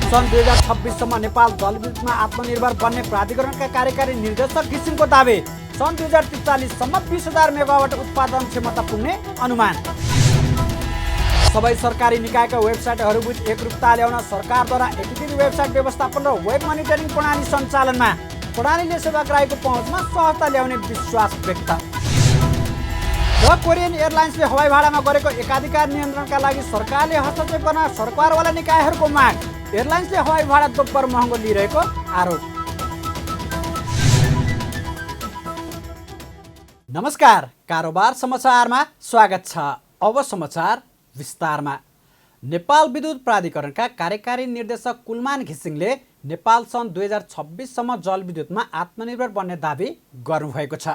सन् 2026 सम्म नेपाल जलविद्युतमा आत्मनिर्भर बन्ने प्राधिकरणका कार्यकारी निर्देशक घिसिङको दावी। सन् 2043 सम्म 20,000 मेगावाट उत्पादन क्षमता पुग्ने अनुमान। सबै सरकारी निकायका वेबसाइटहरूबीच एकरूपता ल्याउन सरकारद्वारा एकीकृत वेबसाइट व्यवस्थापन र वेब मोनिटरिङ प्रणाली सञ्चालनमा। प्रणालीले सेवाग्राहीको पहुँचमा सहजता ल्याउने विश्वास व्यक्त। र कोरियन एयरलाइन्सले हवाई भाडामा गरेको एकाधिकार नियन्त्रणका लागि सरकारले हस्तक्षेप गर्न सरकारवाला निकायहरूको माग। एयरलाइन्सले हवाई भाडा दोब्बर महँगो लिइरहेको आरोप। नमस्कार, कारोबार समाचारमा स्वागत छ। अब समाचार विस्तारमा। नेपाल विद्युत प्राधिकरणका कार्यकारी निर्देशक कुलमान घिसिङले नेपाल सन् 2026 सम्म जलविद्युतमा आत्मनिर्भर बन्ने दावी गर्नुभएको छ।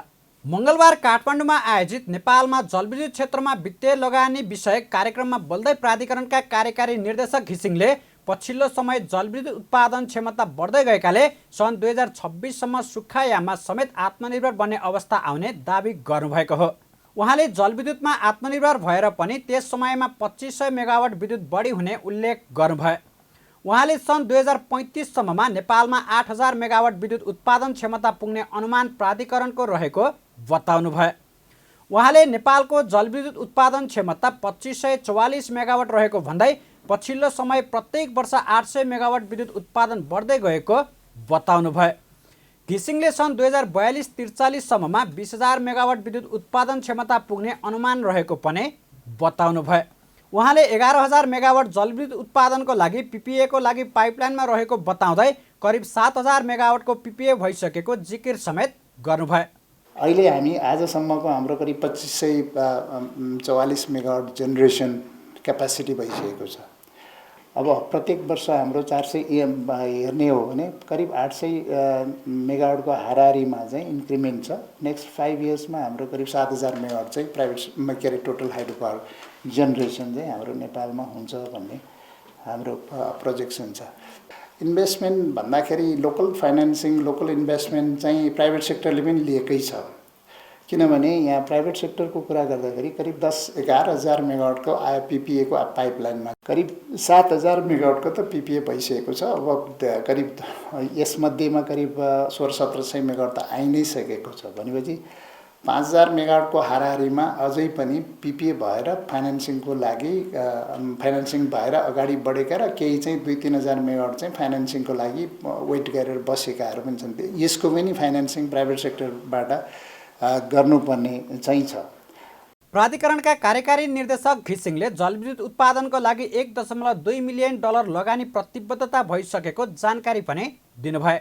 मङ्गलबार काठमाडौँमा आयोजित नेपालमा जलविद्युत क्षेत्रमा वित्तीय लगानी विषयक कार्यक्रममा बोल्दै प्राधिकरणका कार्यकारी निर्देशक घिसिङले पछिल्लो समय जलविद्युत उत्पादन क्षमता बढ्दै गएकाले सन् 2026 सम्म सुक्खायाममा समेत आत्मनिर्भर बन्ने अवस्था आउने दावी गर्नुभएको हो। उहाँले जलविद्युतमा आत्मनिर्भर भएर पनि त्यस समयमा 2500 मेगावाट विद्युत बढी हुने उल्लेख गर्नुभयो। उहाँले सन् 2035 सम्ममा नेपालमा 8000 मेगावाट विद्युत उत्पादन क्षमता पुग्ने अनुमान प्राधिकरणको रहेको बताउनुभयो। उहाँले नेपालको जलविद्युत उत्पादन क्षमता 2544 मेगावाट रहेको भन्दै पछिल्लो समय प्रत्येक वर्ष 800 मेगावाट विद्युत उत्पादन बढ्दै गएको बताउनुभयो। घिसिङले सन् 2042-43 सम्ममा 20,000 मेगावाट विद्युत उत्पादन क्षमता पुग्ने अनुमान रहेको पनि बताउनुभयो। उहाँले 11,000 मेगावाट जलविद्युत उत्पादनको लागि पिपिएको लागि पाइपलाइनमा रहेको बताउँदै करिब 7,000 मेगावाटको पिपिए भइसकेको जिकिर समेत गर्नुभयो। अहिले हामी आजसम्मको हाम्रो करिब 2544 मेगावाट जेनेरेसन क्यापासिटी भइसकेको छ। अब प्रत्येक वर्ष हाम्रो 400 हेर्ने हो भने करिब 800 मेगावाटको हाराहारीमा चाहिँ इन्क्रिमेन्ट छ। नेक्स्ट 5 इयर्समा हाम्रो करिब 7,000 मेगावाट चाहिँ प्राइभेट के अरे टोटल हाइड्रो पावर जेनेरेसन चाहिँ हाम्रो नेपालमा हुन्छ भन्ने हाम्रो प्रोजेक्सन छ। इन्भेस्टमेन्ट भन्दाखेरि लोकल फाइनेन्सिङ, लोकल इन्भेस्टमेन्ट चाहिँ प्राइभेट सेक्टरले पनि लिएकै छ। किनभने यहाँ प्राइभेट सेक्टरको कुरा गर्दाखेरि करिब 10-11,000 मेगावाटको पिपिएको पाइपलाइनमा करिब 7,000 मेगावाटको त पिपिए भइसकेको छ। अब करिब यसमध्येमा करिब 1600-1700 मेगावाट त आइ नै सकेको छ। भनेपछि 5,000 मेगावाटको हाराहारीमा अझै पनि पिपिए भएर फाइनेन्सिङको लागि फाइनेन्सिङ भएर अगाडि बढेका र केही चाहिँ 2-3,000 मेगावाट चाहिँ फाइनेन्सिङको लागि वेट गरेर बसेकाहरू पनि छन्। यसको पनि फाइनेन्सिङ प्राइभेट सेक्टरबाट गर्नुपर्ने चाहिँ छ। प्राधिकरणका कार्यकारी निर्देशक घिसिङले जलविद्युत उत्पादनको लागि $1.2 मिलियन लगानी प्रतिबद्धता भइसकेको जानकारी पनि दिनुभयो।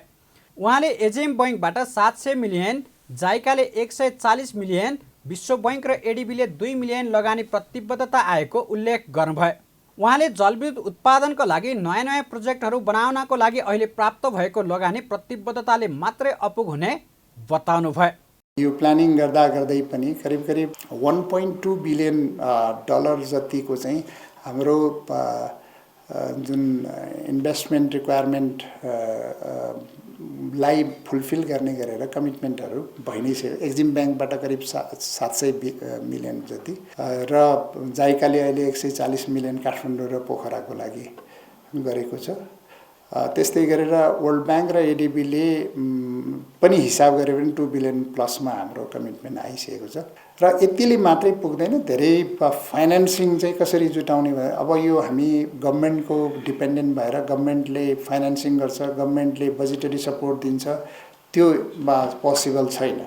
उहाँले एजिएम बैङ्कबाट 700 मिलियन, जाइकाले 140 मिलियन, विश्व बैङ्क र एडिबीले 2 मिलियन लगानी प्रतिबद्धता आएको उल्लेख गर्नुभयो। उहाँले जलविद्युत उत्पादनको लागि नयाँ प्रोजेक्टहरू बनाउनको लागि अहिले प्राप्त भएको लगानी प्रतिबद्धताले मात्रै अपुग हुने बताउनुभयो। यो प्लानिङ गर्दा गर्दै पनि करिब 1.2 बिलियन डलर जतिको चाहिँ हाम्रो जुन इन्भेस्टमेन्ट रिक्वायरमेन्ट लाई फुलफिल गर्ने गरेर कमिटमेन्टहरू भइ नै छ। एक्जिम ब्याङ्कबाट करिब 700 मिलियन जति र जाइकाले अहिले 140 मिलियन काठमाडौँ र पोखराको लागि गरेको छ। त्यस्तै गरेर वर्ल्ड ब्याङ्क र एडिबीले पनि हिसाब गरे पनि 2 बिलियन प्लसमा हाम्रो कमिटमेन्ट आइसकेको छ। र यतिले मात्रै पुग्दैन, धेरै फाइनेन्सिङ चाहिँ कसरी जुटाउने भयो। अब यो हामी गभर्मेन्टको डिपेन्डेन्ट भएर गभर्मेन्टले फाइनेन्सिङ गर्छ, गभर्मेन्टले बजेटरी सपोर्ट दिन्छ, त्यो पोसिबल छैन।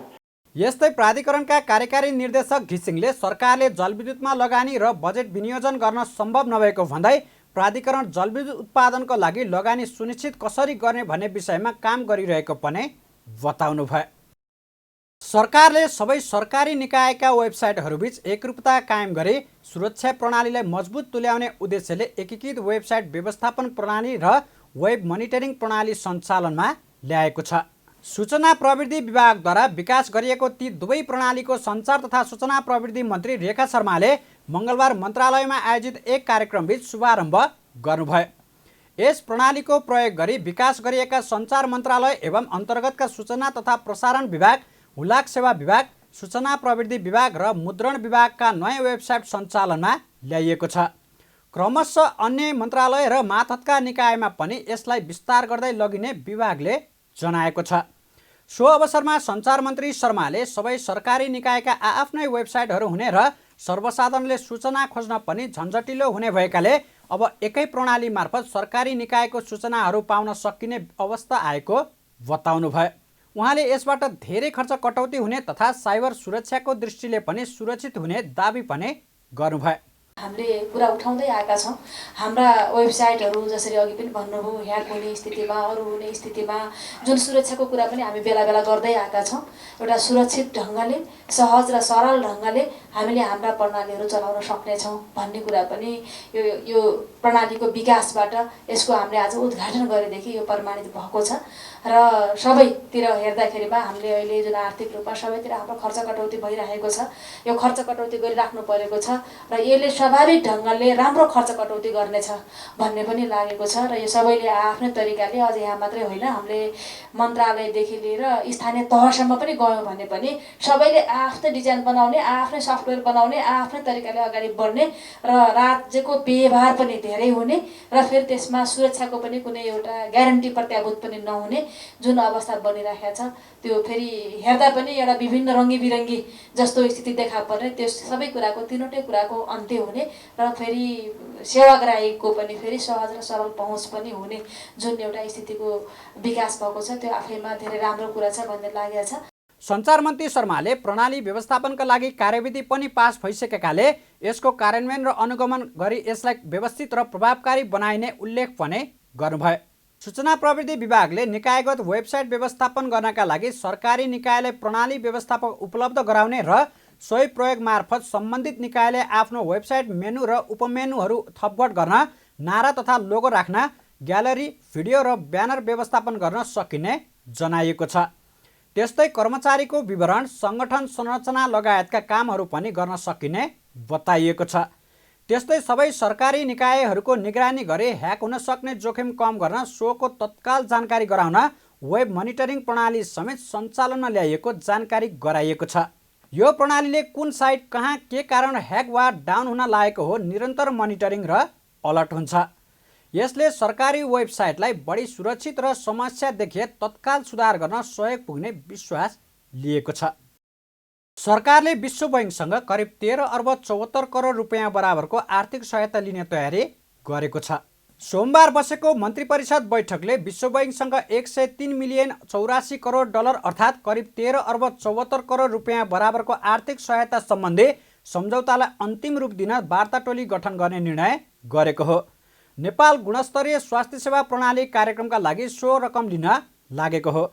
यस्तै प्राधिकरणका कार्यकारी निर्देशक घिसिङले सरकारले जलविद्युतमा लगानी र बजेट विनियोजन गर्न सम्भव नभएको भन्दै प्राधिकरण जलविद्युत उत्पादनको लागि लगानी सुनिश्चित कसरी गर्ने भन्ने विषयमा काम गरिरहेको पनि बताउनुभयो। सरकारले सबै सरकारी निकायका वेबसाइटहरूबीच एकरूपता कायम गरी सुरक्षा प्रणालीलाई मजबुत तुल्याउने उद्देश्यले एकीकृत वेबसाइट व्यवस्थापन प्रणाली र वेब मोनिटरिङ प्रणाली सञ्चालनमा ल्याएको छ। सूचना प्रविधि विभागद्वारा विकास गरिएको ती दुवै प्रणालीको सञ्चार तथा सूचना प्रविधि मन्त्री रेखा शर्माले मङ्गलबार मन्त्रालयमा आयोजित एक कार्यक्रमबीच शुभारम्भ गर्नुभयो। यस प्रणालीको प्रयोग गरी विकास गरिएका सञ्चार मन्त्रालय एवं अन्तर्गतका सूचना तथा प्रसारण विभाग, हुलाक सेवा विभाग, सूचना प्रविधि विभाग र मुद्रण विभागका नयाँ वेबसाइट सञ्चालनमा ल्याइएको छ। क्रमशः अन्य मन्त्रालय र मातहतका निकायमा पनि यसलाई विस्तार गर्दै लगिने विभागले जनाएको छ। सो अवसरमा सञ्चार मन्त्री शर्माले सबै सरकारी निकायका आआफ्नै वेबसाइटहरू हुने र सर्वसाधारणले सूचना खोज्न पनि झन्झटिलो हुने भएकाले अब एकै प्रणाली मार्फत सरकारी निकायको सूचनाहरू पाउन सकिने अवस्था आएको बताउनुभयो। उहाँले यसबाट धेरै खर्च कटौती हुने तथा साइबर सुरक्षाको दृष्टिले पनि सुरक्षित हुने दाबी पनि गर्नुभयो। हामीले कुरा उठाउँदै आएका छौँ। हाम्रा वेबसाइटहरू जसरी अघि पनि भन्नुभयो ह्याक हुने स्थितिमा, अरू हुने स्थितिमा जुन सुरक्षाको कुरा पनि हामी बेला बेला गर्दै आएका छौँ। एउटा सुरक्षित ढङ्गले, सहज र सरल ढङ्गले हामीले हाम्रा प्रणालीहरू चलाउन सक्नेछौँ भन्ने कुरा पनि यो प्रणालीको विकासबाट यसको हामीले आज उद्घाटन गरेदेखि यो प्रमाणित भएको छ र सबैतिर हेर्दाखेरिमा हामीले अहिले जुन आर्थिक रूपमा सबैतिर हाम्रो खर्च कटौती भइरहेको छ, यो खर्च कटौती गरिराख्नु परेको छ र यसले स्वाभाविक ढङ्गले राम्रो खर्च कटौती गर्नेछ भन्ने पनि लागेको छ र यो सबैले आफ्नै तरिकाले अझ यहाँ मात्रै होइन, हामीले मन्त्रालयदेखि लिएर स्थानीय तहसम्म पनि गयौँ भने पनि सबैले आफ्नै डिजाइन बनाउने, आफ्नै सफ्टवेयर बनाउने, आफ्नै तरिकाले अगाडि बढ्ने र राज्यको व्यवहार पनि धेरै हुने र फेरि त्यसमा सुरक्षाको पनि कुनै एउटा ग्यारेन्टी प्रत्याभूत पनि नहुने जुन अवस्था बनिरहेको छ, त्यो फेरि हेर्दा पनि एउटा विभिन्न रङ्गी बिरङ्गी जस्तो स्थिति देखा पर्ने, त्यो सबै कुराको तीनवटै कुराको अन्त्य हुने र फेरि सेवाग्राहीको पनि फेरि सहज र सरल पहुँच पनि हुने जुन एउटा स्थितिको विकास भएको छ, त्यो आफैमा धेरै राम्रो कुरा छ भन्ने लागेको छ। सञ्चार मन्त्री शर्माले प्रणाली व्यवस्थापनका लागि कार्यविधि पनि पास भइसकेकाले यसको कार्यान्वयन र अनुगमन गरी यसलाई व्यवस्थित र प्रभावकारी बनाइने उल्लेख पनि गर्नुभयो। सूचना प्रविधि विभागले निकायगत वेबसाइट व्यवस्थापन गर्नका लागि सरकारी निकायलाई प्रणाली व्यवस्थापक उपलब्ध गराउने र सोही प्रयोग मार्फत सम्बन्धित निकायले आफ्नो वेबसाइट मेनु र उपमेनुहरू थपघट गर्न, नारा तथा लोगो राख्न, ग्यालरी, भिडियो र ब्यानर व्यवस्थापन गर्न सकिने जनाइएको छ। त्यस्तै कर्मचारीको विवरण, सङ्गठन संरचना लगायतका कामहरू पनि गर्न सकिने बताइएको छ। त्यस्तै सबै सरकारी निकायहरूको निगरानी गरी ह्याक हुन सक्ने जोखिम कम गर्न सोको तत्काल जानकारी गराउन वेब मोनिटरिङ प्रणाली समेत सञ्चालनमा ल्याइएको जानकारी गराइएको छ। यो प्रणालीले कुन साइट कहाँ के कारण ह्याक वा डाउन हुन लागेको हो निरन्तर मोनिटरिङ र अलर्ट हुन्छ। यसले सरकारी वेबसाइटलाई बढी सुरक्षित र समस्या देखिए तत्काल सुधार गर्न सहयोग पुग्ने विश्वास लिएको छ। सरकारले विश्व बैंकसँग करिब 13 अर्ब 74 करोड रुपियाँ बराबरको आर्थिक सहायता लिने तयारी गरेको छ। सोमबार बसेको मन्त्री परिषद बैठकले विश्व बैंकसँग 103 मिलियन 84 करोड डलर अर्थात् करिब 13 अर्ब 74 करोड रुपियाँ बराबरको आर्थिक सहायता सम्बन्धी सम्झौतालाई अन्तिम रूप दिन वार्ता टोली गठन गर्ने निर्णय गरेको हो। नेपाल गुणस्तरीय स्वास्थ्य सेवा प्रणाली कार्यक्रमका लागि सो रकम लिन लागेको हो।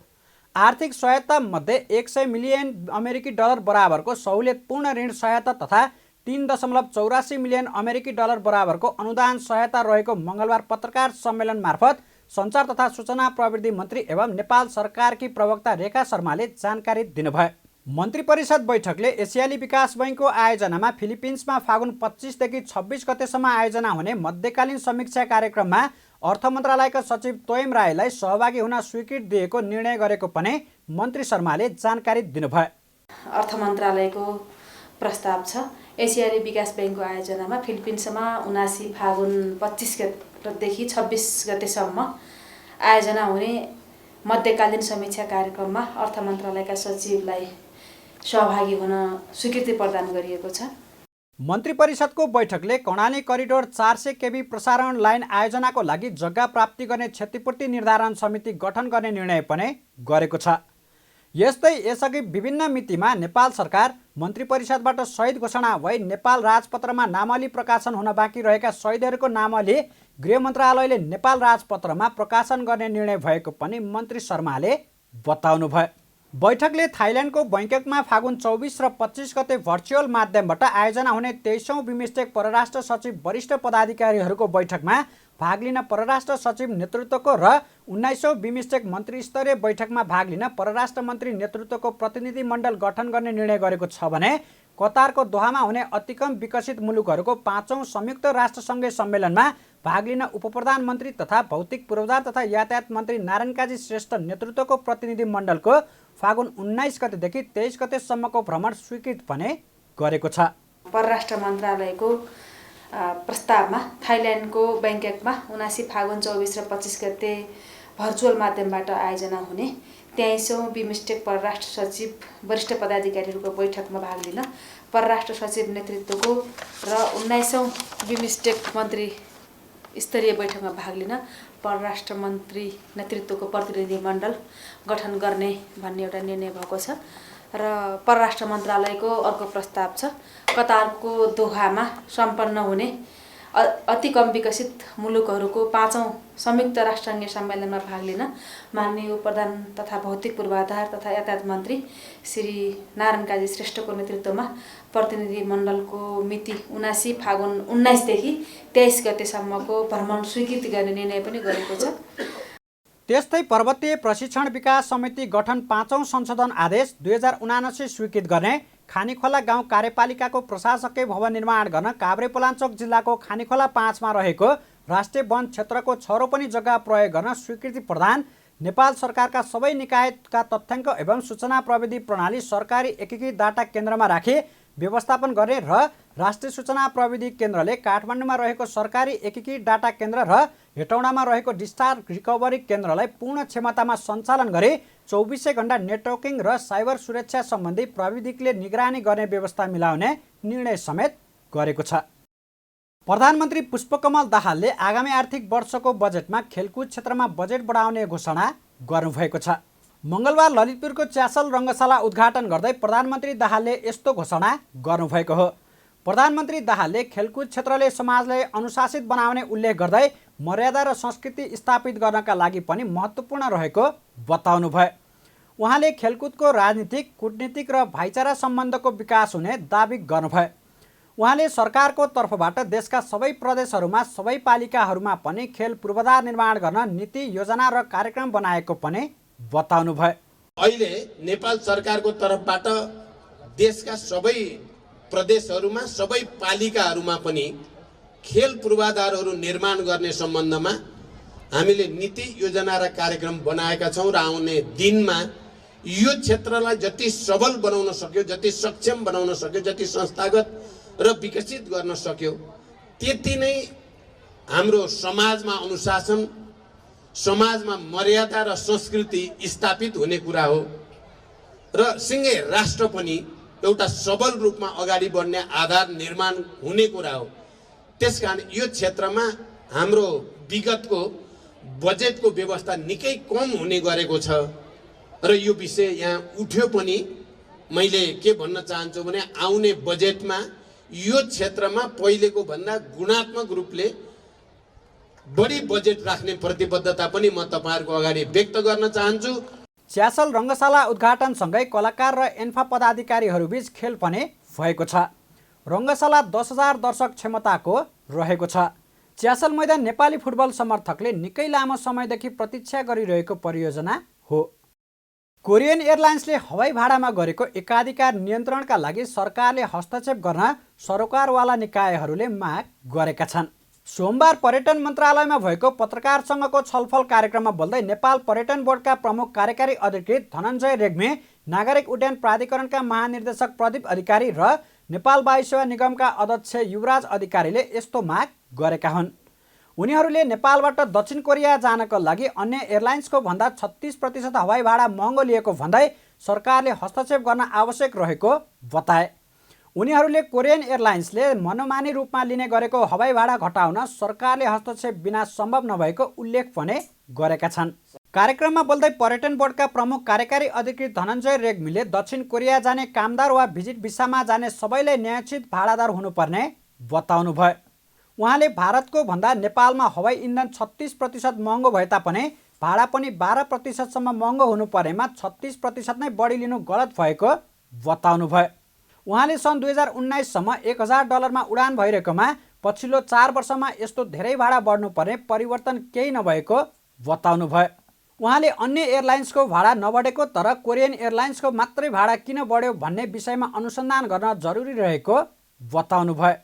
आर्थिक सहायता मध्ये 100 मिलियन अमेरिकी डलर बराबरको सहुलियतपूर्ण ऋण सहायता तथा 3.84 मिलियन अमेरिकी डलर बराबरको अनुदान सहायता रहेको मङ्गलबार पत्रकार सम्मेलन मार्फत सञ्चार तथा सूचना प्रविधि मन्त्री एवं नेपाल सरकारकी प्रवक्ता रेखा शर्माले जानकारी दिनुभयो। मन्त्री परिषद बैठकले एसियाली विकास बैङ्कको आयोजनामा फिलिपिन्समा फागुन 25 देखि 26 गतेसम्म आयोजना हुने मध्यकालीन समीक्षा कार्यक्रममा अर्थ मन्त्रालयका सचिव तोयम राईलाई सहभागी हुन स्वीकृति दिएको निर्णय गरेको पनि मन्त्री शर्माले जानकारी दिनुभयो। अर्थ मन्त्रालयको प्रस्ताव छ एसियाली विकास बैङ्कको आयोजनामा फिलिपिन्समा 79 फागुन 25 गतेदेखि 26 गतेसम्म आयोजना हुने मध्यकालीन समीक्षा कार्यक्रममा अर्थ मन्त्रालयका सचिवलाई सहभागी हुन स्वीकृति प्रदान गरिएको छ। मन्त्री परिषदको बैठकले कर्णाली करिडोर 400 केबी प्रसारण लाइन आयोजनाको लागि जग्गा प्राप्ति गर्ने क्षतिपूर्ति निर्धारण समिति गठन गर्ने निर्णय पनि गरेको छ। यस्तै यसअघि विभिन्न मितिमा नेपाल सरकार मन्त्री परिषदबाट शहीद घोषणा भई नेपाल राजपत्रमा नामावली प्रकाशन हुन बाँकी रहेका शहीदहरूको नामावली गृह मन्त्रालयले नेपाल राजपत्रमा प्रकाशन गर्ने निर्णय भएको पनि मन्त्री शर्माले बताउनुभयो। बैठकले थाइल्यान्डको बैङ्ककमा फागुन 24 र 25 गते भर्चुअल माध्यमबाट आयोजना हुने 23औं बिमस्टेक परराष्ट्र सचिव वरिष्ठ पदाधिकारीहरूको बैठकमा भाग लिन परराष्ट्र सचिव नेतृत्वको र 19औं बिमस्टेक मन्त्री स्तरीय बैठकमा भाग लिन परराष्ट्र मन्त्री नेतृत्वको प्रतिनिधि मण्डल गठन गर्ने निर्णय गरेको छ भने कतारको दोहामा हुने अतिकम विकसित मुलुकहरूको 5औं संयुक्त राष्ट्रसङ्घीय सम्मेलनमा भाग लिन उपप्रधानमन्त्री तथा भौतिक पूर्वाधार तथा यातायात मन्त्री नारायण काजी श्रेष्ठ नेतृत्वको प्रतिनिधि मण्डलको फागुन 19 गतेदेखि 23 गतेसम्मको भ्रमण स्वीकृत पनि गरेको छ। परराष्ट्र मन्त्रालयको प्रस्तावमा थाइल्यान्डको ब्याङ्ककमा 79 फागुन 24 र 25 गते भर्चुअल माध्यमबाट आयोजना हुने 23औं बिमस्टेक परराष्ट्र सचिव वरिष्ठ पदाधिकारीहरूको बैठकमा भाग लिन परराष्ट्र सचिव नेतृत्वको र 19औं बिमस्टेक मन्त्री स्तरीय बैठकमा भाग लिन परराष्ट्र मन्त्री नेतृत्वको प्रतिनिधि मण्डल गठन गर्ने भन्ने एउटा निर्णय भएको छ र परराष्ट्र मन्त्रालयको अर्को प्रस्ताव छ कतारको दोहामा सम्पन्न हुने अति कम विकसित मुलुकहरूको 5औं संयुक्त राष्ट्रसङ्घीय सम्मेलनमा भाग लिन माननीय प्रधान तथा भौतिक पूर्वाधार तथा यातायात मन्त्री श्री नारायण काजी श्रेष्ठको नेतृत्वमा प्रतिनिधि मण्डलको मिति 79 फागुन 19 देखि 23 गतेसम्मको भ्रमण स्वीकृति गर्ने निर्णय पनि गरेको छ। त्यस्तै पर्वतीय प्रशिक्षण विकास समिति गठन 5औं संशोधन आदेश 2079 स्वीकृत गर्ने खानीखोला गाउँ कार्यपालिकाको प्रशासकीय भवन निर्माण गर्न काभ्रेपलाञ्चोक जिल्लाको खानीखोला 5 मा रहेको राष्ट्रिय वन क्षेत्रको छरोपनी जग्गा प्रयोग गर्न स्वीकृति प्रदान नेपाल सरकारका सबै निकायका तथ्याङ्क एवं सूचना प्रविधि प्रणाली सरकारी एकीकृत डाटा केन्द्रमा राखी व्यवस्थापन गर्ने र राष्ट्रिय सूचना प्रविधि केन्द्रले काठमाडौँमा रहेको सरकारी एकीकृत डाटा केन्द्र र हेटौडामा रहेको डिस्चार्ज रिकभरी केन्द्रलाई पूर्ण क्षमतामा सञ्चालन गरी 24 घण्टा नेटवर्किङ र साइबर सुरक्षा सम्बन्धी प्रविधिले निगरानी गर्ने व्यवस्था मिलाउने निर्णय समेत गरेको छ। प्रधानमन्त्री पुष्पकमल दाहालले आगामी आर्थिक वर्षको बजेटमा खेलकुद क्षेत्रमा बजेट बढाउने घोषणा गर्नुभएको छ। मङ्गलबार ललितपुरको च्यासल रङ्गशाला उद्घाटन गर्दै प्रधानमन्त्री दाहालले यस्तो घोषणा गर्नुभएको हो। प्रधानमन्त्री दाहालले खेलकुद क्षेत्रले समाजलाई अनुशासित बनाउने उल्लेख गर्दै मर्यादा र संस्कृति स्थापित गर्नका लागि पनि महत्त्वपूर्ण रहेको बताउनुभयो। उहाँले खेलकुदको राजनीतिक, कूटनीतिक र भाइचारा सम्बन्धको विकास हुने दाबी गर्नुभयो। उहाँले सरकारको तर्फबाट देशका सबै प्रदेशहरूमा सबै पालिकाहरूमा पनि खेल पूर्वाधार निर्माण गर्न नीति, योजना र कार्यक्रम बनाएको पनि बताउनुभयो। अहिले नेपाल सरकारको तर्फबाट देशका सबै प्रदेशहरूमा सबै पालिकाहरूमा पनि खेल पूर्वाधारहरू निर्माण गर्ने सम्बन्धमा हामीले नीति, योजना र कार्यक्रम बनाएका छौँ र आउने दिनमा यो क्षेत्रलाई जति सबल बनाउन सक्यो, जति सक्षम बनाउन सक्यो, जति संस्थागत र विकसित गर्न सक्यो त्यति नै हाम्रो समाजमा अनुशासन, समाजमा मर्यादा र संस्कृति स्थापित हुने कुरा हो र सँगै राष्ट्र पनि एउटा सबल रूपमा अगाडि बढ्ने आधार निर्माण हुने कुरा हो। त्यसकारण यो क्षेत्रमा हाम्रो विगतको बजेटको व्यवस्था निकै कम हुने गरेको छ र यो विषय यहाँ उठ्यो पनि। मैले के भन्न चाहन्छु भने आउने बजेटमा यो क्षेत्रमा पहिलेको भन्दा गुणात्मक रूपले बढी बजेट राख्ने प्रतिबद्धता पनि म तपाईहरुको अगाडि व्यक्त गर्न चाहन्छु। च्यासल रङ्गशाला उद्घाटनसँगै कलाकार र एन्फा पदाधिकारीहरूबीच खेल पनि भएको छ। रङ्गशाला 10,000 दर्शक क्षमताको रहेको छ। च्यासल मैदान नेपाली फुटबल समर्थकले निकै लामो समयदेखि प्रतीक्षा गरिरहेको परियोजना हो। कोरियन एयरलाइन्सले हवाई भाडामा गरेको एकाधिकार नियन्त्रणका लागि सरकारले हस्तक्षेप गर्न सरोकारवाला निकायहरूले माग गरेका छन्। सोमबार पर्यटन मन्त्रालयमा भएको पत्रकारसँगको छलफल कार्यक्रममा बोल्दै नेपाल पर्यटन बोर्डका प्रमुख कार्यकारी अधिकृत धनञ्जय रेग्मी, नागरिक उड्डयन प्राधिकरणका महानिर्देशक प्रदीप अधिकारी र नेपाल वायु सेवा निगमका अध्यक्ष युवराज अधिकारीले यस्तो माग गरेका हुन्। उनीहरूले नेपालबाट दक्षिण कोरिया जानको लागि अन्य एयरलाइन्सको भन्दा 36% हवाई भाडा महँगो लिएको भन्दै सरकारले हस्तक्षेप गर्न आवश्यक रहेको बताए। उनीहरूले कोरियन एयरलाइन्सले मनोमानी रूपमा लिने गरेको हवाई भाडा घटाउन सरकारले हस्तक्षेप बिना सम्भव नभएको उल्लेख पनि गरेका छन्। कार्यक्रममा बोल्दै पर्यटन बोर्डका प्रमुख कार्यकारी अधिकृत धनञ्जय रेग्मीले दक्षिण कोरिया जाने कामदार वा भिजिट भिसामा जाने सबैले न्यायोचित भाडादार हुनुपर्ने बताउनुभयो। उहाँले भारतको भन्दा नेपालमा हवाई इन्धन 36% महँगो भए तापनि भाडा पनि 12%सम्म महँगो हुनुपर्नेमा 36% नै बढी लिनु गलत भएको बताउनुभयो। उहाँले सन् 2019सम्म $1,000 उडान भइरहेकोमा पछिल्लो 4 वर्षमा यस्तो धेरै भाडा बढ्नुपर्ने परिवर्तन केही नभएको बताउनुभयो। उहाँले अन्य एयरलाइन्सको भाडा नबढेको तर कोरियन एयरलाइन्सको मात्रै भाडा किन बढ्यो भन्ने विषयमा अनुसन्धान गर्न जरुरी रहेको बताउनुभयो।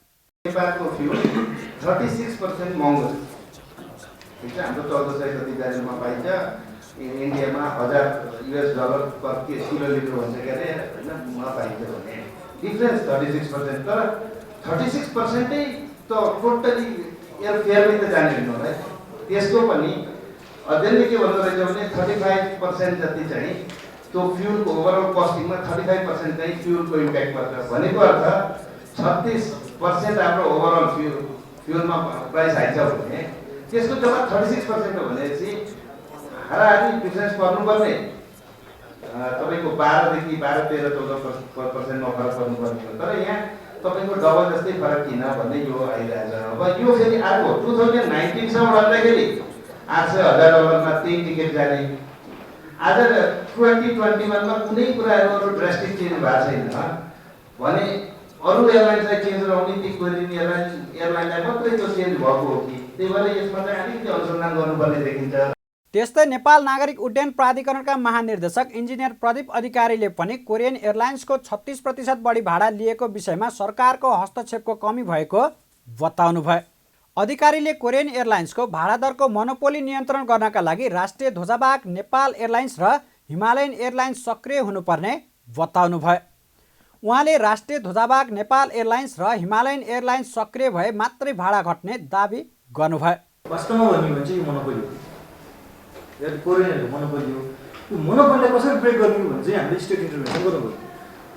नेपालको फ्युल 36% महँगो छ। हाम्रो 1400 कति ब्यारेलमा पाइन्छ। इन्डियामा $1,000 पर किलोलिटर हुन्छ के अरे होइन पाइन्छ भने डिफ्रेन्स 36%। तर 36% त टोटली एयरफेयरमै त जाने होइन होला है। त्यसको पनि अध्ययनले के भन्दो रहेछ भने 35% जति चाहिँ त्यो फ्युलको ओभरअल कस्टिङमा 35% चाहिँ फ्युलको इम्प्याक्ट पर्छ। भनेको अर्थ 36% हाम्रो ओभरअल फ्युलमा प्राइस हाई छ भने त्यसको जम्मा 36% हो भनेपछि हाराहारी डिफ्रेन्स पर्नुपर्ने तपाईँको 12 देखि 13-14%मा फरक पर्नुपर्ने हो। तर यहाँ तपाईँको डबल जस्तै फरक किन भन्ने यो आइरहेछ। अब यो फेरि अर्को 2019 सम्म भन्दाखेरि $800,000 त्यही टिकट जाने। आज 2021 मा कुनै कुराहरू अरू ड्रास्टिक चेन्ज भएको छैन भने अरू एयरलाइन्सलाई चेन्ज रहने ती कोरियन एयरलाइनलाई मात्रै त्यो चेन्ज भएको हो कि? त्यही भएर यसमा चाहिँ अलिकति अनुसन्धान गर्नुपर्ने देखिन्छ। त्यस्तै नेपाल नागरिक उड्डयन प्राधिकरणका महानिर्देशक इन्जिनियर प्रदीप अधिकारीले पनि कोरियन एयरलाइन्सको 36% बढी भाडा लिएको विषयमा सरकारको हस्तक्षेपको कमी भएको बताउनुभयो। अधिकारीले कोरियन एयरलाइन्सको भाडा दरको मोनोपोली नियन्त्रण गर्नका लागि राष्ट्रिय ध्वजावाहक नेपाल एयरलाइन्स र हिमालयन एयरलाइन्स सक्रिय हुनुपर्ने बताउनुभयो। उहाँले राष्ट्रिय ध्वजावाहक नेपाल एयरलाइन्स र हिमालयन एयरलाइन्स सक्रिय भए मात्रै भाडा घट्ने दाबी गर्नुभयो। वास्तवमा भन्यो भने चाहिँ यो मोनोपोली हो, या कोरियनहरूको मोनोपोली हो। यो मोनोपोलीलाई कसरी ब्रेक गर्ने भने चाहिँ हामीले स्टेट इन्टरभेन्सन गर्नु पऱ्यो।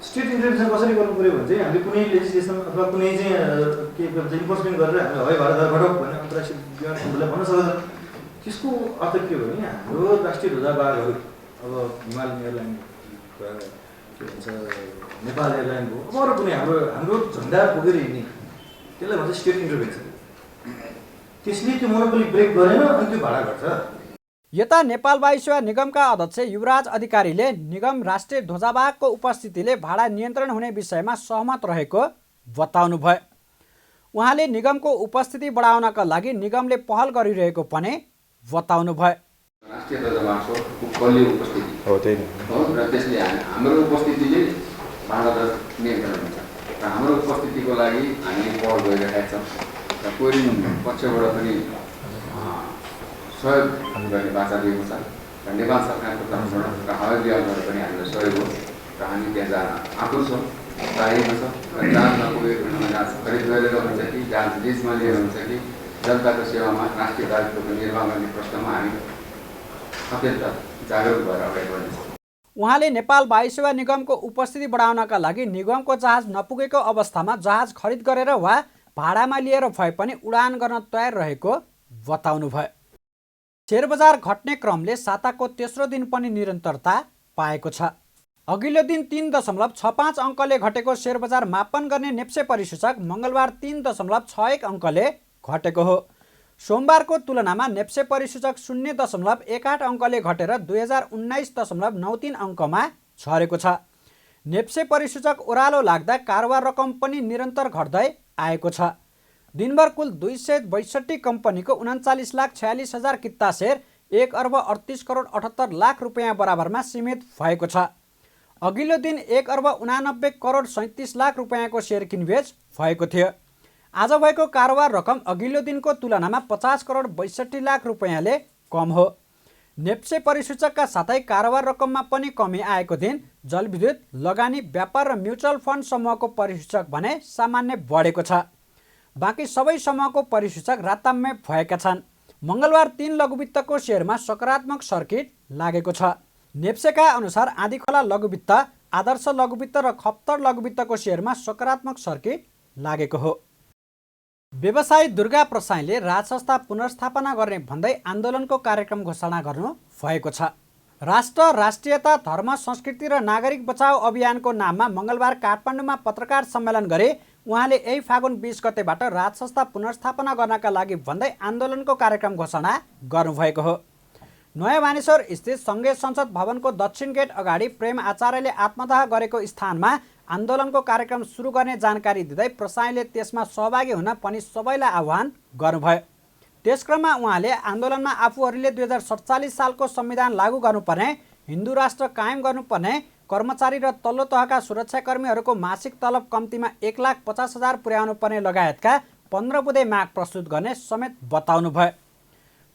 स्टेट इन्टरभेन्सन कसरी गर्नु पऱ्यो भने चाहिँ हामीले कुनै लेजिस्लेसन अथवा कुनै चाहिँ के भन्छ इन्फोर्समेन्ट गरेर हामीले हवाई भाडा दर घटाऊ भने अन्तर्राष्ट्रिय विमानहरूले भन्न सक्दैन। त्यसको अर्थ के हो भने हाम्रो राष्ट्रिय ध्वजावाहकहरू अब हिमालयन एयरलाइन के भन्छ नेपाल एयरलाइन हो, अब अरू कुनै हाम्रो झन्डा बोकेर हिँड्ने त्यसलाई भन्छ स्टेट इन्टरभेन्सन। त्यसले त्यो मोनोपोली ब्रेक गरेन अनि त्यो भाडा घट्छ। यता नेपाल वायु सेवा निगमका अध्यक्ष युवराज अधिकारीले निगम राष्ट्रिय ध्वजावाहकको उपस्थितिले भाडा नियन्त्रण हुने विषयमा सहमत रहेको बताउनुभयो। उहाँले निगमको उपस्थिति बढाउनका लागि निगमले पहल गरिरहेको पनि बताउनुभयो। राष्ट्रिय ध्वजावाहकको बलियो उपस्थिति हो त्यही हो र त्यसले हाम्रो उपस्थितिले भाडा दर नियन्त्रण हुन्छ र हाम्रो उपस्थितिको लागि हामीले पहल गरिरहेका छौँ र कोरियन पक्षबाट पनि सहयोग गर्ने बाचा दिएको छ र नेपाल सरकारको तर्फबाट र हवाई विभागबाट पनि हामीलाई सहयोग हो र हामी त्यहाँ जान आतुर छौँ, चाहिएको छ र जहाज नपुगेको जहाज खरिद गरेर हुन्छ कि जहाज लिजमा लिएर हुन्छ कि जनताको सेवामा राष्ट्रिय दायित्वको निर्वाह गर्ने प्रश्नमा हामी अत्यन्त जागरुक भएर अगाडि बढ्नेछौँ। उहाँले नेपाल वायु सेवा निगमको उपस्थिति बढाउनका लागि निगमको जहाज नपुगेको अवस्थामा जहाज खरिद गरेर वा भाडामा लिएर भए पनि उडान गर्न तयार रहेको बताउनुभयो। शेयर बजार घट्ने क्रमले साताको तेस्रो दिन पनि निरन्तरता पाएको छ। अघिल्लो दिन 3.65 अङ्कले घटेको शेयर बजार मापन गर्ने नेप्से परिसूचक मङ्गलबार 3.61 अङ्कले घटेको हो। सोमबारको तुलनामा नेप्से परिसूचक 0.18 अङ्कले घटेर 2019.93 अङ्कमा झरेको छ। नेप्से परिसूचक ओह्रालो लाग्दा कारोबार रकम पनि निरन्तर घट्दै आएको छ। दिनभर कुल 262 कम्पनीको 39,46,000 किता शेयर 1,38,78,00,000 रुपियाँ बराबरमा सीमित भएको छ। अघिल्लो दिन 1,89,37,00,000 रुपियाँको शेयर किनबेच भएको थियो। आज भएको कारोबार रकम अघिल्लो दिनको तुलनामा 50,62,00,000 रुपियाँले कम हो। नेप्से परिसूचकका साथै कारोबार रकममा पनि कमी आएको दिन जलविद्युत, लगानी, व्यापार र म्युचुअल फन्ड समूहको परिसूचक भने सामान्य बढेको छ। बाँकी सबै समूहको परिसूचक राताम्य भएका छन्। मङ्गलबार 3 लघुवित्तको शेयरमा सकारात्मक सर्किट लागेको छ। नेप्सेका अनुसार आँधीखोला लघुवित्त, आदर्श लघुवित्त र खप्तर लघुवित्तको शेयरमा सकारात्मक सर्किट लागेको हो। व्यवसायी दुर्गा प्रसाईले राजसंस्था पुनर्स्थापना गर्ने भन्दै आन्दोलनको कार्यक्रम घोषणा गर्नु भएको छ। राष्ट्र, राष्ट्रियता, धर्म, संस्कृति र नागरिक बचाओ अभियानको नाममा मङ्गलबार काठमाडौँमा पत्रकार सम्मेलन गरे उहाँले यही फागुन 20 गतेबाट राजसंस्था पुनर्स्थापना गर्नका लागि भन्दै आन्दोलनको कार्यक्रम घोषणा गर्नुभएको हो। नयाँ मानेश्वर स्थित सङ्घीय संसद भवनको दक्षिण गेट अगाडि प्रेम आचार्यले आत्मदाह गरेको स्थानमा आन्दोलनको कार्यक्रम सुरु गर्ने जानकारी दिँदै प्रसाईले त्यसमा सहभागी हुन पनि सबैलाई आह्वान गर्नुभयो। त्यसक्रममा उहाँले आन्दोलनमा आफूहरूले 2047 सालको संविधान लागू गर्नुपर्ने, हिन्दू राष्ट्र कायम गर्नुपर्ने, कर्मचारी र तल्लो तहका सुरक्षाकर्मीहरूको मासिक तलब कम्तीमा 1,50,000 पुर्याउनु पर्ने लगायतका 15 बुँदे माग प्रस्तुत गर्ने समेत बताउनुभयो।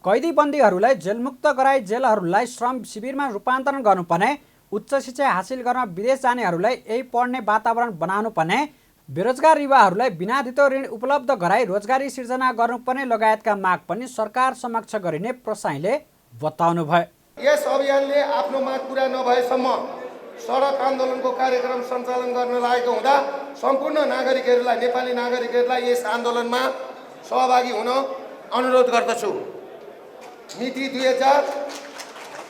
कैदी बन्दीहरूलाई जेलमुक्त गराई जेलहरूलाई श्रम शिविरमा रूपान्तरण गर्नुपर्ने, उच्च शिक्षा हासिल गर्न विदेश जानेहरूलाई यही पढ्ने वातावरण बनाउनु पर्ने, बेरोजगार युवाहरूलाई बिना धितो ऋण उपलब्ध गराई रोजगारी सिर्जना गर्नुपर्ने लगायतका माग पनि सरकार समक्ष गरिने प्रसाईले बताउनुभयो। यस अभियानले आफ्नो माग पुरा नभएसम्म सडक आन्दोलनको कार्यक्रम सञ्चालन गर्न लागेको हुँदा सम्पूर्ण नागरिकहरूलाई, नेपाली नागरिकहरूलाई यस आन्दोलनमा सहभागी हुन अनुरोध गर्दछु। मिति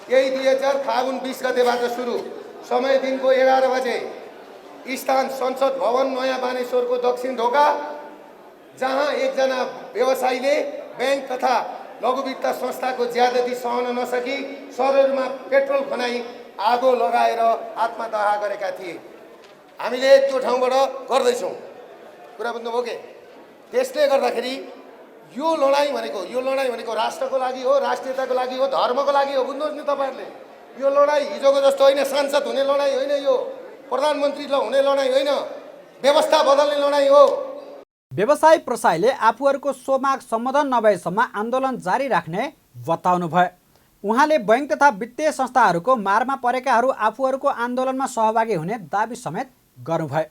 2000 फागुन 20 गतेबाट सुरु, समय दिनको 11 बजे, स्थान संसद भवन नयाँ बानेश्वरको दक्षिण ढोका, जहाँ एकजना व्यवसायीले ब्याङ्क तथा लघु वित्त संस्थाको ज्यादती सहन नसकी शरीरमा पेट्रोल खनाई आगो लगाएर आत्मदाह गरेका थिए। हामीले त्यो ठाउँबाट गर्दैछौँ, कुरा बुझ्नुभयो के? त्यसले गर्दाखेरि यो लडाइँ भनेको राष्ट्रको लागि हो, राष्ट्रियताको लागि हो, धर्मको लागि हो। बुझ्नुहोस् नि तपाईँहरूले, यो लडाइँ हिजोको जस्तो होइन, सांसद हुने लडाइँ होइन, यो प्रधानमन्त्री हुने लडाइँ होइन, व्यवस्था बदल्ने लडाइँ हो। व्यवसायी प्रसाईले आफूहरूको सो माग सम्बोधन नभएसम्म आन्दोलन जारी राख्ने बताउनुभयो। उहाँले बैङ्क तथा वित्तीय संस्थाहरूको मारमा परेकाहरू आफूहरूको आन्दोलनमा सहभागी हुने दाबी समेत गर्नुभयो।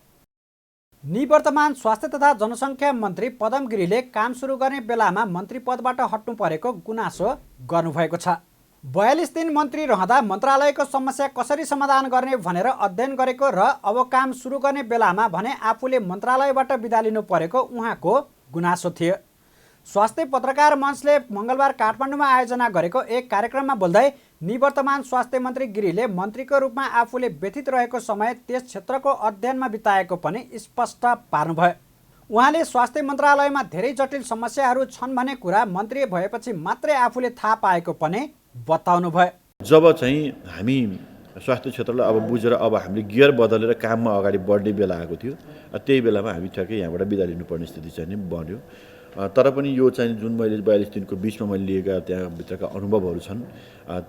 निवर्तमान स्वास्थ्य तथा जनसङ्ख्या मन्त्री पदम गिरीले काम सुरु गर्ने बेलामा मन्त्री पदबाट हट्नु परेको गुनासो गर्नुभएको छ। 42 दिन मन्त्री रहँदा मन्त्रालयको समस्या कसरी समाधान गर्ने भनेर अध्ययन गरेको र अब काम सुरु गर्ने बेलामा भने आफूले मन्त्रालयबाट बिदा लिनु परेको उहाँको गुनासो थियो। स्वास्थ्य पत्रकार मञ्चले मङ्गलबार काठमाडौँमा आयोजना गरेको एक कार्यक्रममा बोल्दै निवर्तमान स्वास्थ्य मन्त्री गिरीले मन्त्रीको रूपमा आफूले व्यथित रहेको समय त्यस क्षेत्रको अध्ययनमा बिताएको पनि स्पष्ट पार्नुभयो। उहाँले स्वास्थ्य मन्त्रालयमा धेरै जटिल समस्याहरू छन् भन्ने कुरा मन्त्री भएपछि मात्रै आफूले थाहा पाएको पनि बताउनुभयो। जब चाहिँ हामी स्वास्थ्य क्षेत्रलाई अब बुझेर अब हामीले गियर बदलेर काममा अगाडि बढ्ने बेला आएको थियो, त्यही बेलामा हामी ठ्याक्कै यहाँबाट बिदा लिनुपर्ने स्थिति चाहिँ बन्यो। तर पनि यो चाहिँ जुन मैले 42 दिनको बिचमा मैले लिएका त्यहाँभित्रका अनुभवहरू छन्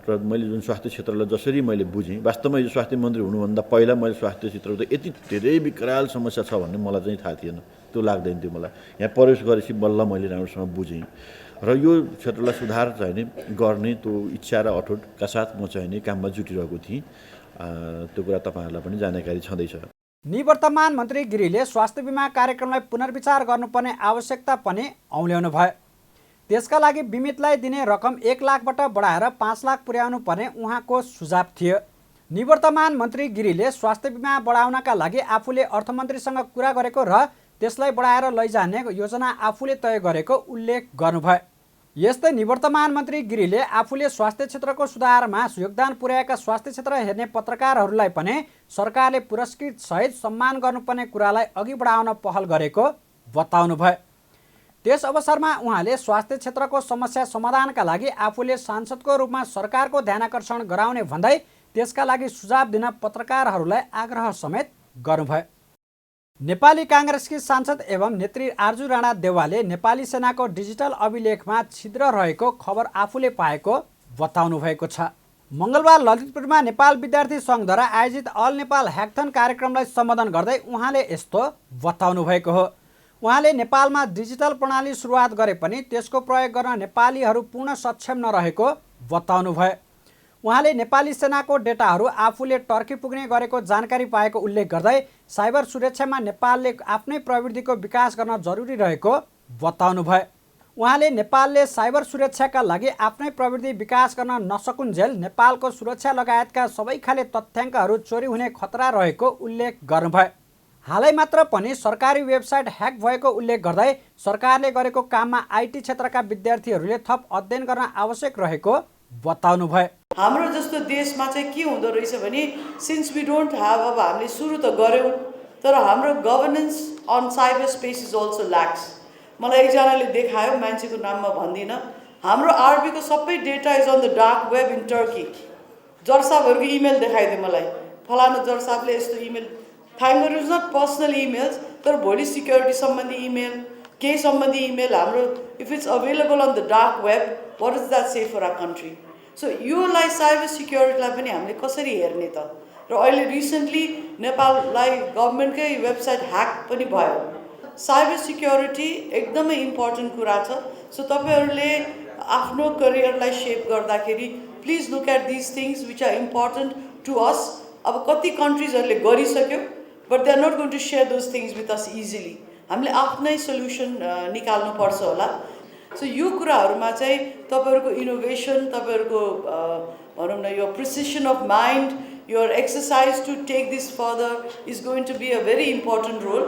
र मैले जुन स्वास्थ्य क्षेत्रलाई जसरी मैले बुझेँ, वास्तवमा यो स्वास्थ्य मन्त्री हुनुभन्दा पहिला मैले स्वास्थ्य क्षेत्रको त यति धेरै विकराल समस्या छ भन्ने मलाई चाहिँ थाहा थिएन, त्यो लाग्दैन थियो मलाई। यहाँ प्रवेश गरेपछि बल्ल मैले राम्रोसँग बुझेँ र यो क्षेत्रलाई सुधार चाहिने गर्ने त्यो इच्छा र अठोटका साथ म चाहिने काममा जुटिरहेको थिएँ। त्यो कुरा तपाईँहरूलाई पनि जानकारी छँदैछ। निवर्तमान मन्त्री गिरीले स्वास्थ्य बिमा कार्यक्रमलाई पुनर्विचार गर्नुपर्ने आवश्यकता पनि औल्याउनु भयो। त्यसका लागि बिमितलाई दिने रकम 1 लाखबाट बढाएर 5 लाख पुर्याउनु पर्ने उहाँको सुझाव थियो। निवर्तमान मन्त्री गिरीले स्वास्थ्य बिमा बढाउनका लागि आफूले अर्थमन्त्रीसँग कुरा गरेको र त्यसलाई बढाएर लैजाने योजना आफूले तय गरेको उल्लेख गर्नुभयो। यस्तै निवर्तमान मन्त्री गिरीले आफूले स्वास्थ्य क्षेत्रको सुधारमा योगदान पुर्याएका स्वास्थ्य क्षेत्र हेर्ने पत्रकारहरूलाई पनि सरकारले पुरस्कृत सहित सम्मान गर्नुपर्ने कुरालाई अघि बढाउन पहल गरेको बताउनुभयो। त्यस अवसरमा उहाँले स्वास्थ्य क्षेत्रको समस्या समाधानका लागि आफूले सांसदको रूपमा सरकारको ध्यानाकर्षण गराउने भन्दै त्यसका लागि सुझाव दिन पत्रकारहरूलाई आग्रह समेत गर्नुभयो। नेपाली काङ्ग्रेसकी सांसद एवं नेत्री आर्जु राणा देउवाले नेपाली सेनाको डिजिटल अभिलेखमा छिद्र रहेको खबर आफूले पाएको बताउनु भएको छ। मङ्गलबार ललितपुरमा नेपाल विद्यार्थी सङ्घद्वारा आयोजित अल नेपाल ह्याकथन कार्यक्रमलाई सम्बोधन गर्दै उहाँले यस्तो बताउनु भएको हो। उहाँले नेपालमा डिजिटल प्रणाली सुरुवात गरे पनि त्यसको प्रयोग गर्न नेपालीहरू पूर्ण सक्षम नरहेको बताउनु भयो। उहाँले नेपाली सेनाको डेटाहरू आफूले टर्की पुग्ने गरेको जानकारी पाएको उल्लेख गर्दै साइबर सुरक्षामा नेपालले आफ्नै प्रविधिको विकास गर्न जरुरी रहेको बताउनु भयो। उहाँले नेपालले साइबर सुरक्षाका लागि आफ्नै प्रविधि विकास गर्न नसकुन्जेल नेपालको सुरक्षा लगायतका सबै खाले तथ्याङ्कहरू चोरी हुने खतरा रहेको उल्लेख गर्नुभयो। हालै मात्र पनि सरकारी वेबसाइट ह्याक भएको उल्लेख गर्दै सरकारले गरेको काममा आइटी क्षेत्रका विद्यार्थीहरूले थप अध्ययन गर्न आवश्यक रहेको बताउनु भयो। हाम्रो जस्तो देशमा चाहिँ के हुँदो रहेछ भने सिन्स वी डोन्ट ह्याभ, अब हामीले सुरु त गऱ्यौँ तर हाम्रो governance on cyber space is also lax. मलाई एकजनाले देखायो, मान्छेको नाम म भन्दिनँ, हाम्रो आरबीको सबै data is on the dark web in Turkey. जर्साबहरूको इमेल देखाइदियो मलाई, फलानु जर्साबले यस्तो email, thank it is not personal emails, तर भोलि सिक्योरिटी सम्बन्धी इमेल, केही सम्बन्धी इमेल हाम्रो if it's available on the dark web, what is that safe for our country? So योलाई साइबर सिक्योरिटीलाई पनि हामीले कसरी हेर्ने त? र अहिले रिसेन्टली नेपाललाई गभर्मेन्टकै वेबसाइट ह्याक पनि भयो। साइबर सिक्योरिटी एकदमै इम्पोर्टेन्ट कुरा छ। सो तपाईँहरूले आफ्नो करियरलाई सेप गर्दाखेरि please look at this things which are important to us. अब कति कन्ट्रिजहरूले गरिसक्यो, but they are not going to share those things with us easily. हामीले आफ्नै सल्युसन निकाल्नुपर्छ होला. सो यो कुराहरूमा चाहिँ तपाईँहरूको इनोभेसन, तपाईँहरूको भनौँ न यो precision of mind, your exercise to take this further is going to be a very important role.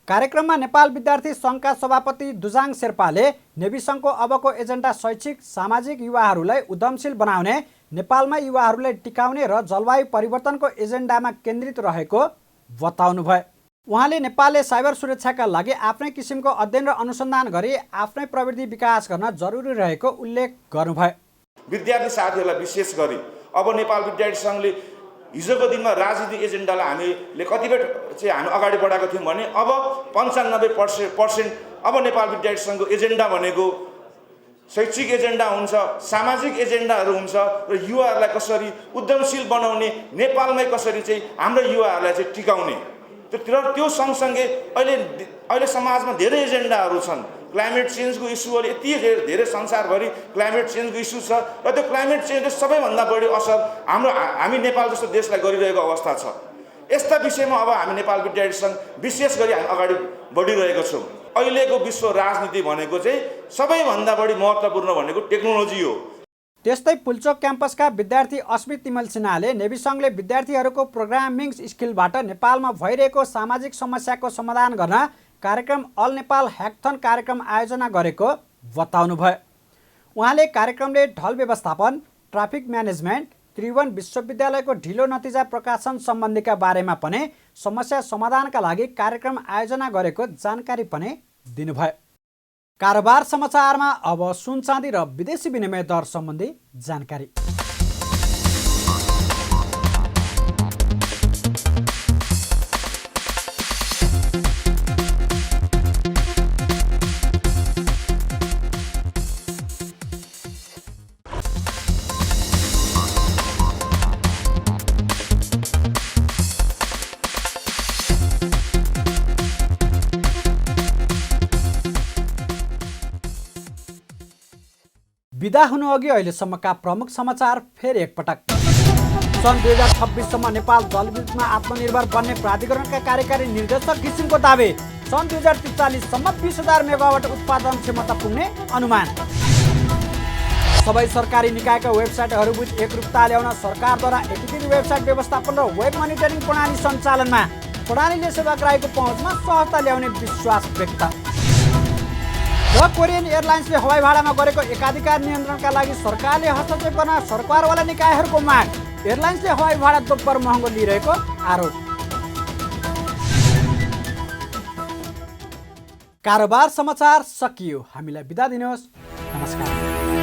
कार्यक्रममा नेपाल विद्यार्थी सङ्घका सभापति दुजाङ शेर्पाले नेभी सङ्घको अबको एजेन्डा शैक्षिक सामाजिक युवाहरूलाई उद्यमशील बनाउने, नेपालमा युवाहरूलाई टिकाउने र जलवायु परिवर्तनको एजेन्डामा केन्द्रित रहेको बताउनुभयो। उहाँले नेपालले साइबर सुरक्षाका लागि आफ्नै किसिमको अध्ययन र अनुसन्धान गरी आफ्नै प्रविधि विकास गर्न जरुरी रहेको उल्लेख गर्नुभयो। विद्यार्थी साथीहरूलाई विशेष गरी अब नेपाल विद्यार्थी सङ्घले हिजोको दिनमा राजनीतिक एजेन्डालाई हामीले कतिपय चाहिँ हामी अगाडि बढाएको थियौँ भने अब 95% अब नेपाल विद्यार्थी सङ्घको एजेन्डा भनेको शैक्षिक एजेन्डा हुन्छ, सामाजिक एजेन्डाहरू हुन्छ र युवाहरूलाई कसरी उद्यमशील बनाउने, नेपालमै कसरी चाहिँ हाम्रो युवाहरूलाई चाहिँ टिकाउने। त्यो सँगसँगै अहिले समाजमा धेरै एजेन्डाहरू छन्। क्लाइमेट चेन्जको इस्यु अहिले यति धेरै संसारभरि क्लाइमेट चेन्जको इस्यु छ र त्यो क्लाइमेट चेन्जले सबैभन्दा बढी असर हामी नेपाल जस्तो देशलाई गरिरहेको अवस्था छ। यस्ता विषयमा अब हामी नेपाल विद्यार्थी सङ्घ विशेष गरी हामी अगाडि बढिरहेको छौँ। अहिलेको विश्व राजनीति भनेको चाहिँ सबैभन्दा बढी महत्त्वपूर्ण भनेको टेक्नोलोजी हो। त्यस्तै पुल्चोक क्याम्पसका विद्यार्थी अस्मित तिमल सिन्हाले नेभी सङ्घले विद्यार्थीहरूको प्रोग्रामिङ स्किलबाट नेपालमा भइरहेको सामाजिक समस्याको समाधान गर्न कार्यक्रम अल नेपाल ह्याकथन कार्यक्रम आयोजना गरेको बताउनुभयो। उहाँले कार्यक्रमले ढल व्यवस्थापन, ट्राफिक म्यानेजमेन्ट, त्रिभुवन विश्वविद्यालयको ढिलो नतिजा प्रकाशन सम्बन्धीका बारेमा पनि समस्या समाधानका लागि कार्यक्रम आयोजना गरेको जानकारी पनि दिनुभयो। कारोबार समाचारमा अब सुन चाँदी र विदेशी विनिमय दर सम्बन्धी जानकारी। बिदा हुनुअघि अहिलेसम्मका प्रमुख समाचार फेरि एकपटक। सन् 2026सम्म नेपाल जलविद्युतमा आत्मनिर्भर बन्ने प्राधिकरणका कार्यकारी निर्देशक घिसिङको दावी। सन् 2043सम्म 20,000 मेगावाट उत्पादन क्षमता पुग्ने अनुमान। सबै सरकारी निकायका वेबसाइटहरूबीच एकरूपता ल्याउन सरकारद्वारा एकीकृत वेबसाइट व्यवस्थापन र वेब मोनिटरिङ प्रणाली सञ्चालनमा। प्रणालीले सेवाग्राहीको पहुँचमा सहजता ल्याउने विश्वास व्यक्त। र कोरियन एयरलाइन्सले हवाई भाडामा गरेको एकाधिकार नियन्त्रणका लागि सरकारले हस्तक्षेप गर्न सरकारवाला निकायहरूको माग। एयरलाइन्सले हवाई भाडा दोब्बर महँगो लिइरहेको आरोप। कारोबार समाचार सकियो। हामीलाई बिदा दिनुहोस्। नमस्कार।